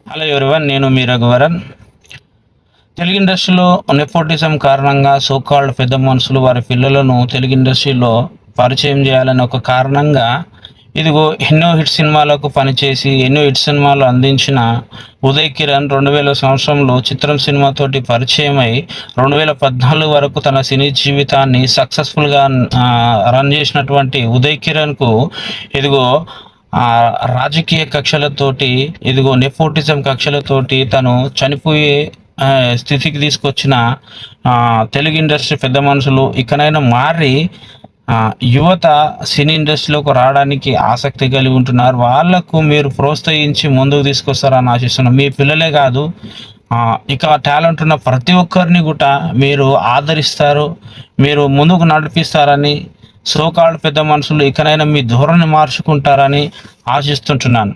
Hello everyone, నేను మీ రఘువరన్. తెలుగు ఇండస్ట్రీలో nepotism కారణంగా సోకాల్డ్ పెద్ద మనుషులు వారి పిల్లలను తెలుగు ఇండస్ట్రీలో పరిచయం చేయాలని ఒక కారణంగా ఇదిగో ఎన్నో హిట్ సినిమాలకు పనిచేసి ఎన్నో హిట్ సినిమాలు అందించిన ఉదయ్ కిరణ్ 2000 సంవత్సరంలో చిత్రం సినిమాతోటి పరిచయమై 2014 వరకు తన సినీ జీవితాన్ని సక్సెస్ఫుల్గా రన్ చేసినటువంటి ఉదయ్ కిరణ్కు ఇదిగో రాజకీయ కక్షలతోటి ఇదిగో నెపోటిజం కక్షలతోటి తను చనిపోయే స్థితికి తీసుకొచ్చిన తెలుగు ఇండస్ట్రీ పెద్ద మనుషులు ఇకనైనా మారి యువత సినీ ఇండస్ట్రీలోకి రావడానికి ఆసక్తి కలిగి ఉంటున్నారు. వాళ్లకు మీరు ప్రోత్సహించి ముందుకు తీసుకొస్తారని ఆశిస్తున్నాను. మీ పిల్లలే కాదు, ఇక టాలెంట్ ఉన్న ప్రతి ఒక్కరిని కూడా మీరు ఆదరిస్తారు, మీరు ముందుకు నడిపిస్తారని, సోకాల్డ్ పెద్ద మనుషులు ఇకనైనా మీ ధోరణి మార్చుకుంటారని ఆశిస్తుంటున్నాను.